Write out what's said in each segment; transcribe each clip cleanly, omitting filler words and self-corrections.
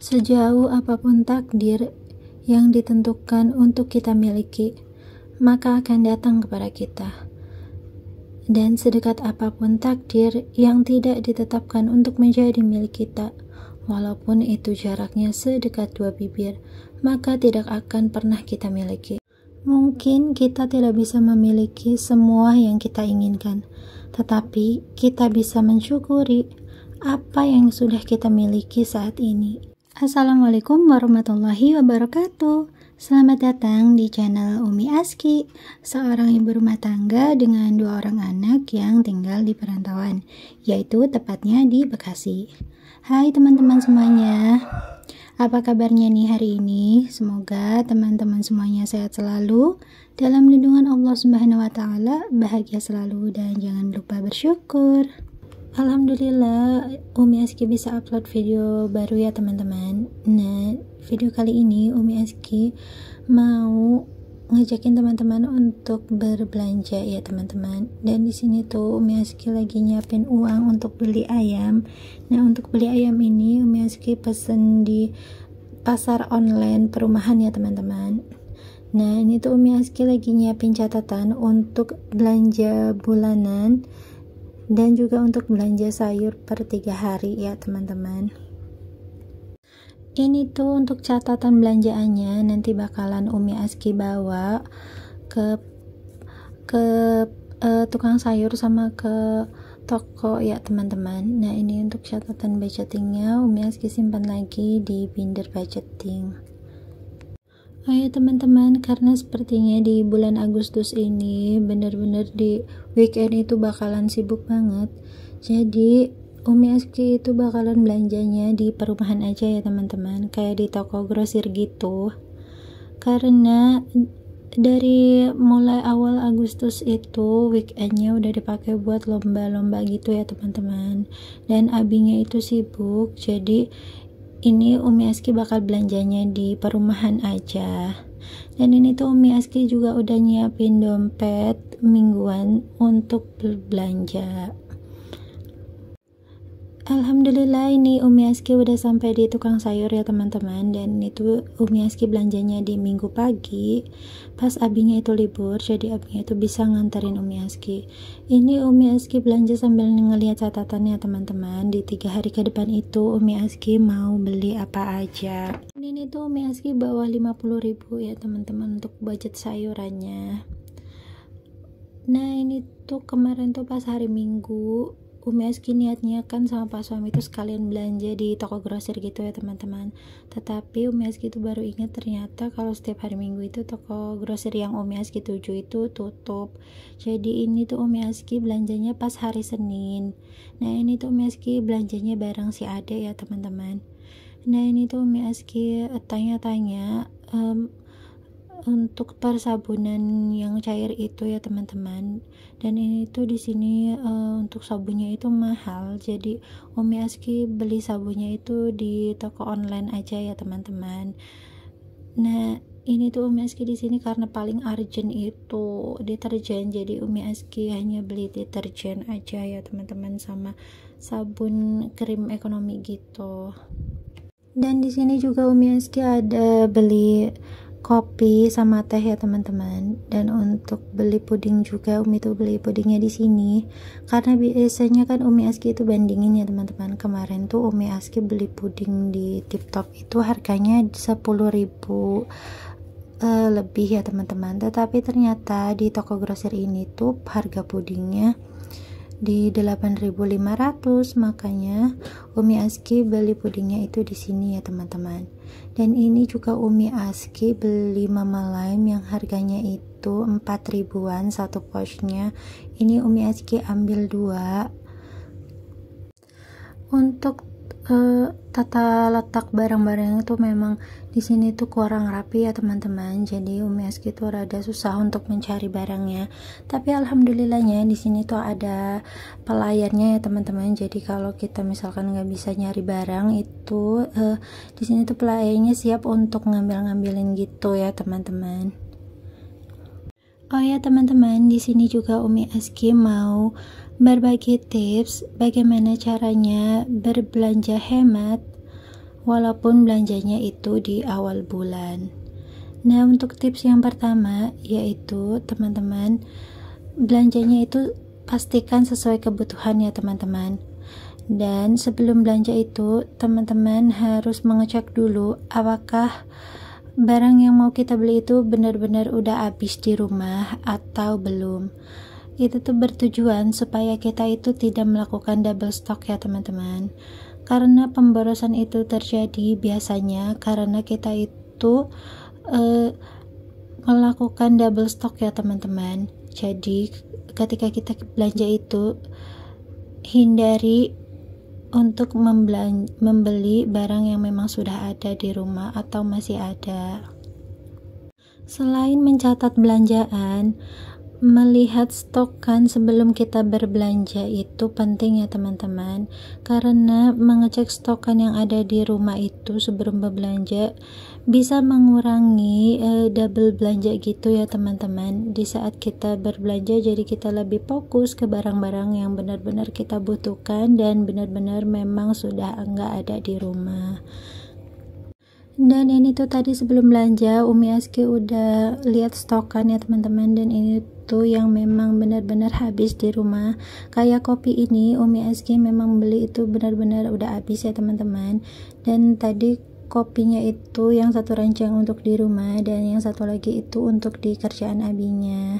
Sejauh apapun takdir yang ditentukan untuk kita miliki, maka akan datang kepada kita. Dan sedekat apapun takdir yang tidak ditetapkan untuk menjadi milik kita, walaupun itu jaraknya sedekat 2 bibir, maka tidak akan pernah kita miliki. Mungkin kita tidak bisa memiliki semua yang kita inginkan, tetapi kita bisa mensyukuri apa yang sudah kita miliki saat ini. Assalamualaikum warahmatullahi wabarakatuh. Selamat datang di channel Umi Aski, seorang ibu rumah tangga dengan 2 orang anak yang tinggal di perantauan, yaitu tepatnya di Bekasi. Hai teman-teman semuanya, apa kabarnya nih hari ini? Semoga teman-teman semuanya sehat selalu, dalam lindungan Allah Subhanahu wa Ta'ala, bahagia selalu, dan jangan lupa bersyukur. Alhamdulillah, Umi Aski bisa upload video baru ya teman-teman. Nah, video kali ini Umi Aski mau ngajakin teman-teman untuk berbelanja ya teman-teman. Dan di sini tuh Umi Aski lagi nyiapin uang untuk beli ayam. Nah, untuk beli ayam ini Umi Aski pesen di pasar online perumahan ya teman-teman. Nah, ini tuh Umi Aski lagi nyiapin catatan untuk belanja bulanan dan juga untuk belanja sayur per 3 hari ya teman-teman. Ini tuh untuk catatan belanjaannya, nanti bakalan Umi Aski bawa ke tukang sayur sama ke toko ya teman-teman. Nah, ini untuk catatan budgetingnya Umi Aski simpan lagi di binder budgeting. Oh ya teman-teman, karena sepertinya di bulan Agustus ini bener-bener di weekend itu bakalan sibuk banget, jadi Umi Aski itu bakalan belanjanya di perumahan aja ya teman-teman, kayak di toko grosir gitu. Karena dari mulai awal Agustus itu weekendnya udah dipakai buat lomba-lomba gitu ya teman-teman, dan abinya itu sibuk, jadi ini Umi Aski bakal belanjanya di perumahan aja. Dan ini tuh Umi Aski juga udah nyiapin dompet mingguan untuk berbelanja. Alhamdulillah, ini Umi Aski udah sampai di tukang sayur ya teman-teman. Dan itu Umi Aski belanjanya di minggu pagi pas abinya itu libur, jadi abinya itu bisa nganterin Umi Aski. Ini Umi Aski belanja sambil ngeliat catatannya teman-teman. Di 3 hari ke depan itu Umi Aski mau beli apa aja. Ini tuh Umi Aski bawa 50.000 ya teman-teman untuk budget sayurannya. Nah, ini tuh kemarin tuh pas hari Minggu Umi Aski niatnya kan sama Pak Suami itu sekalian belanja di toko grosir gitu ya teman-teman. Tetapi Umi Aski itu baru ingat ternyata kalau setiap hari Minggu itu toko grosir yang Umi Aski tuju itu tutup. Jadi ini tuh Umi Aski belanjanya pas hari Senin. Nah, ini tuh Umi Aski belanjanya bareng si Ade ya teman-teman. Nah, ini tuh Umi Aski tanya-tanya untuk persabunan yang cair itu ya teman-teman. Dan ini tuh di sini untuk sabunnya itu mahal, jadi Umi Aski beli sabunnya itu di toko online aja ya teman-teman. Nah, ini tuh Umi Aski di sini karena paling urgent itu deterjen, jadi Umi Aski hanya beli deterjen aja ya teman-teman, sama sabun krim ekonomi gitu. Dan di sini juga Umi Aski ada beli kopi sama teh ya teman-teman. Dan untuk beli puding juga Umi tuh beli pudingnya di sini karena biasanya kan Umi Aski itu bandingin ya teman-teman. Kemarin tuh Umi Aski beli puding di Tip Top itu harganya 10.000 lebih ya teman-teman, tetapi ternyata di toko grosir ini tuh harga pudingnya di 8.500, makanya Umi Aski beli pudingnya itu di sini ya teman-teman. Dan ini juga Umi Aski beli Mama Lime yang harganya itu 4 ribuan satu pouchnya. Ini Umi Aski ambil 2. Untuk tata letak barang-barang itu memang di sini tuh kurang rapi ya teman-teman, jadi Umi Aski tuh rada susah untuk mencari barangnya. Tapi alhamdulillahnya di sini tuh ada pelayannya ya teman-teman, jadi kalau kita misalkan nggak bisa nyari barang itu di sini tuh pelayannya siap untuk ngambilin gitu ya teman-teman. Oh ya teman-teman, di sini juga Umi Aski mau berbagi tips bagaimana caranya berbelanja hemat walaupun belanjanya itu di awal bulan. Nah, untuk tips yang pertama yaitu teman-teman, belanjanya itu pastikan sesuai kebutuhan ya teman-teman. Dan sebelum belanja itu teman-teman harus mengecek dulu apakah barang yang mau kita beli itu benar-benar udah habis di rumah atau belum. Itu tuh bertujuan supaya kita itu tidak melakukan double stock ya teman-teman. Karena pemborosan itu terjadi biasanya karena kita itu melakukan double stock ya teman-teman. Jadi ketika kita belanja itu hindari untuk membeli barang yang memang sudah ada di rumah atau masih ada. Selain mencatat belanjaan, melihat stok kan sebelum kita berbelanja itu penting ya teman-teman, karena mengecek stokan yang ada di rumah itu sebelum berbelanja bisa mengurangi double belanja gitu ya teman-teman. Di saat kita berbelanja jadi kita lebih fokus ke barang-barang yang benar-benar kita butuhkan dan benar-benar memang sudah enggak ada di rumah. Dan ini tuh tadi sebelum belanja Umi Aski udah lihat stokan ya teman-teman, dan ini tuh yang memang benar-benar habis di rumah. Kayak kopi ini Umi Aski memang beli itu benar-benar udah habis ya teman-teman. Dan tadi kopinya itu yang satu rancang untuk di rumah dan yang satu lagi itu untuk di kerjaan abinya.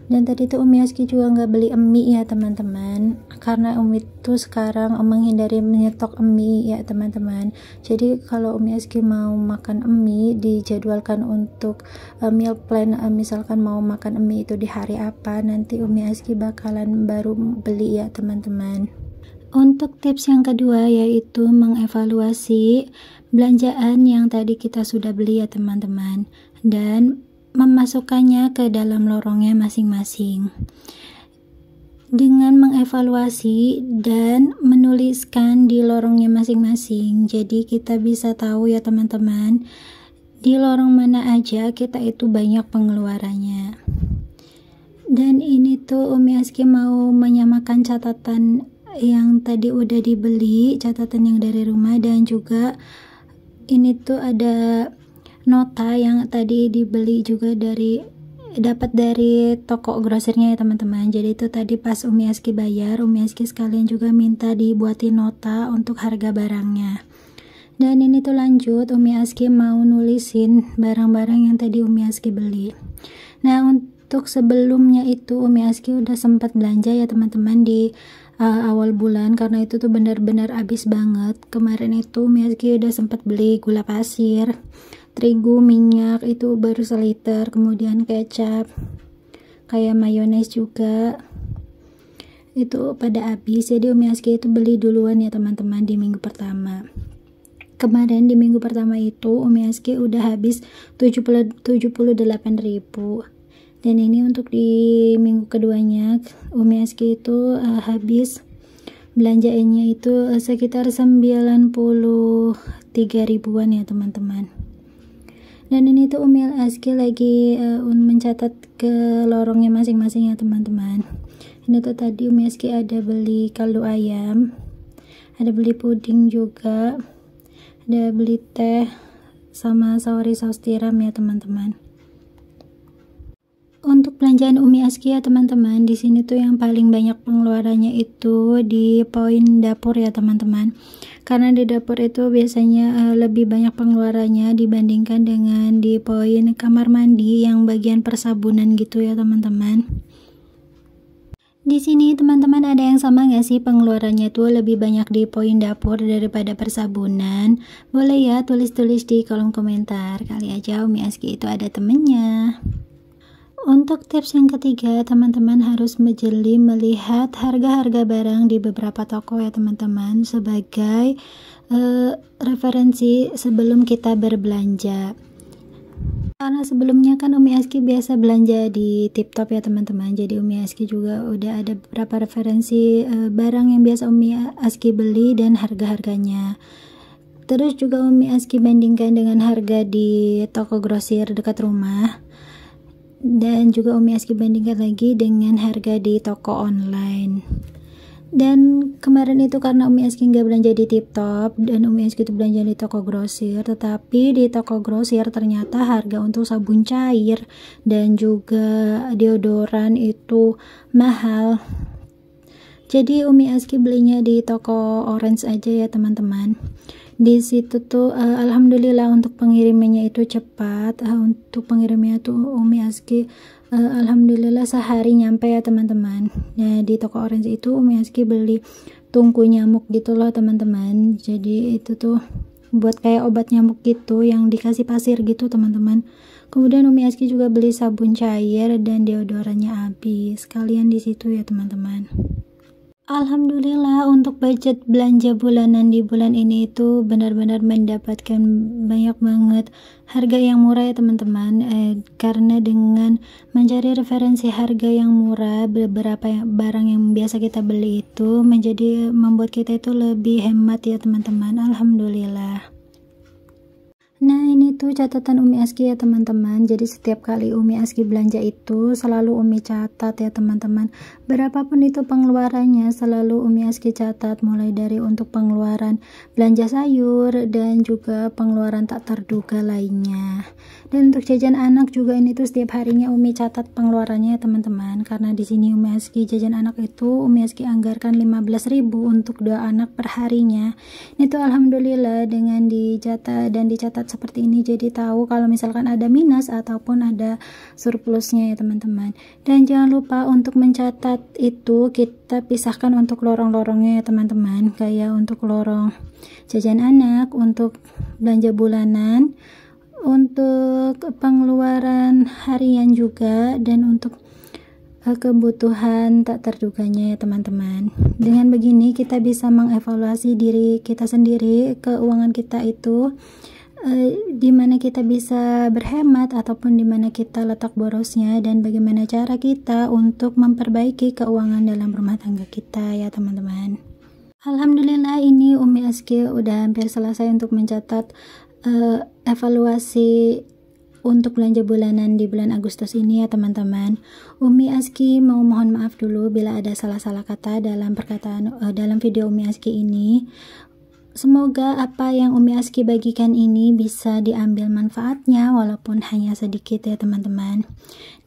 Dan tadi tuh Umi Aski juga nggak beli mie ya teman-teman, karena Umi tuh sekarang menghindari menyetok mie ya teman-teman. Jadi kalau Umi Aski mau makan mie dijadwalkan untuk meal plan, misalkan mau makan mie itu di hari apa, nanti Umi Aski bakalan baru beli ya teman-teman. Untuk tips yang kedua yaitu mengevaluasi belanjaan yang tadi kita sudah beli ya teman-teman, dan memasukkannya ke dalam lorongnya masing-masing. Dengan mengevaluasi dan menuliskan di lorongnya masing-masing, jadi kita bisa tahu ya teman-teman, di lorong mana aja kita itu banyak pengeluarannya. Dan ini tuh Umi Aski mau menyamakan catatan yang tadi udah dibeli, catatan yang dari rumah, dan juga ini tuh ada nota yang tadi dibeli juga dapat dari toko grosirnya ya teman-teman. Jadi itu tadi pas Umi Aski bayar, Umi Aski sekalian juga minta dibuatin nota untuk harga barangnya. Dan ini tuh lanjut, Umi Aski mau nulisin barang-barang yang tadi Umi Aski beli. Nah, untuk sebelumnya itu Umi Aski udah sempat belanja ya teman-teman di awal bulan, karena itu tuh benar-benar habis banget. Kemarin itu Umi Aski udah sempat beli gula pasir, terigu, minyak itu baru seliter, kemudian kecap, kayak mayones juga itu pada habis. Jadi Umi Aski itu beli duluan ya teman-teman di minggu pertama. Kemarin di minggu pertama itu Umi Aski udah habis 78.000. Dan ini untuk di minggu keduanya Umi Aski itu habis belanjaannya itu sekitar 93 ribuan ya teman-teman. Dan ini tuh Umi Aski lagi mencatat ke lorongnya masing-masing ya teman-teman. Ini tuh tadi Umi Aski ada beli kaldu ayam, ada beli puding juga, ada beli teh sama saus tiram ya teman-teman. Untuk belanjaan Umi Aski ya teman-teman, di sini tuh yang paling banyak pengeluarannya itu di poin dapur ya teman-teman. Karena di dapur itu biasanya lebih banyak pengeluarannya dibandingkan dengan di poin kamar mandi yang bagian persabunan gitu ya teman-teman. Di sini teman-teman ada yang sama nggak sih pengeluarannya tuh lebih banyak di poin dapur daripada persabunan? Boleh ya tulis-tulis di kolom komentar. Kali aja Umi Aski itu ada temennya. Untuk tips yang ketiga, teman-teman harus menjeli melihat harga-harga barang di beberapa toko ya teman-teman, sebagai referensi sebelum kita berbelanja. Karena sebelumnya kan Umi Aski biasa belanja di TikTok ya teman-teman, jadi Umi Aski juga udah ada beberapa referensi barang yang biasa Umi Aski beli dan harga-harganya. Terus juga Umi Aski bandingkan dengan harga di toko grosir dekat rumah. Dan juga Umi Aski bandingkan lagi dengan harga di toko online. Dan Kemarin itu karena Umi Aski nggak belanja di Tip Top dan Umi Aski itu belanja di toko grosir, tetapi di toko grosir ternyata harga untuk sabun cair dan juga deodoran itu mahal. Jadi Umi Aski belinya di toko Orange aja ya teman-teman. Di situ tuh alhamdulillah untuk pengirimannya itu cepat. Untuk pengirimannya tuh Umi Aski alhamdulillah sehari nyampe ya teman-teman. Nah di toko Orange itu Umi Aski beli tungku nyamuk gitu loh teman-teman. Jadi itu tuh buat kayak obat nyamuk gitu yang dikasih pasir gitu teman-teman. Kemudian Umi Aski juga beli sabun cair dan deodorannya habis. Kalian di situ ya teman-teman. Alhamdulillah untuk budget belanja bulanan di bulan ini itu benar-benar mendapatkan banyak banget harga yang murah ya teman-teman. Karena dengan mencari referensi harga yang murah, beberapa barang yang biasa kita beli itu menjadi membuat kita itu lebih hemat ya teman-teman. Alhamdulillah. Nah ini tuh catatan Umi Aski ya teman-teman. Jadi setiap kali Umi Aski belanja itu selalu Umi catat ya teman-teman. Berapapun itu pengeluarannya selalu Umi Aski catat, mulai dari untuk pengeluaran belanja sayur dan juga pengeluaran tak terduga lainnya. Dan untuk jajan anak juga ini tuh setiap harinya Umi catat pengeluarannya ya teman-teman. Karena di sini Umi Aski jajan anak itu Umi Aski anggarkan 15.000 untuk 2 anak per harinya. Itu alhamdulillah dengan dicatat seperti ini, jadi tahu kalau misalkan ada minus ataupun ada surplusnya ya teman-teman. Dan jangan lupa untuk mencatat itu kita pisahkan untuk lorong-lorongnya ya teman-teman, kayak untuk lorong jajan anak, untuk belanja bulanan, untuk pengeluaran harian juga, dan untuk kebutuhan tak terduganya ya teman-teman. Dengan begini kita bisa mengevaluasi diri kita sendiri, keuangan kita itu di mana kita bisa berhemat ataupun di mana kita letak borosnya, dan bagaimana cara kita untuk memperbaiki keuangan dalam rumah tangga kita ya teman-teman. Alhamdulillah ini Umi Aski udah hampir selesai untuk mencatat evaluasi untuk belanja bulanan di bulan Agustus ini ya teman-teman. Umi Aski mau mohon maaf dulu bila ada salah-salah kata dalam dalam video Umi Aski ini. Semoga apa yang Umi Aski bagikan ini bisa diambil manfaatnya walaupun hanya sedikit ya teman-teman.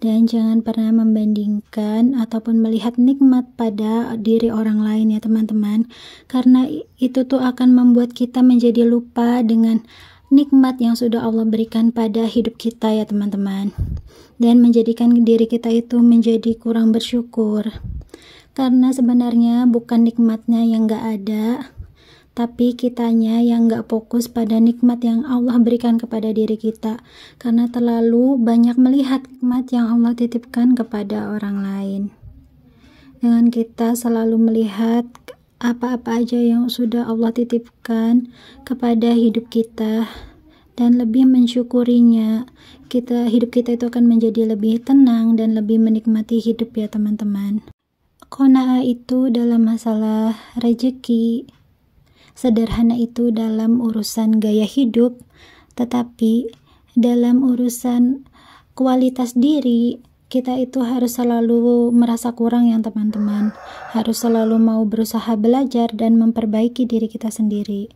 Dan jangan pernah membandingkan ataupun melihat nikmat pada diri orang lain ya teman-teman. Karena itu tuh akan membuat kita menjadi lupa dengan nikmat yang sudah Allah berikan pada hidup kita ya teman-teman. Dan menjadikan diri kita itu menjadi kurang bersyukur. Karena sebenarnya bukan nikmatnya yang gak ada, tapi kitanya yang gak fokus pada nikmat yang Allah berikan kepada diri kita, karena terlalu banyak melihat nikmat yang Allah titipkan kepada orang lain. Dengan kita selalu melihat apa-apa aja yang sudah Allah titipkan kepada hidup kita dan lebih mensyukurinya, hidup kita itu akan menjadi lebih tenang dan lebih menikmati hidup ya teman-teman. Qanaah itu dalam masalah rezeki, sederhana itu dalam urusan gaya hidup, tetapi dalam urusan kualitas diri, kita itu harus selalu merasa kurang ya teman-teman. Harus selalu mau berusaha belajar dan memperbaiki diri kita sendiri.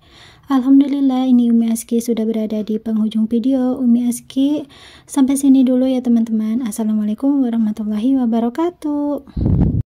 Alhamdulillah ini Umi Aski sudah berada di penghujung video. Umi Aski sampai sini dulu ya teman-teman. Assalamualaikum warahmatullahi wabarakatuh.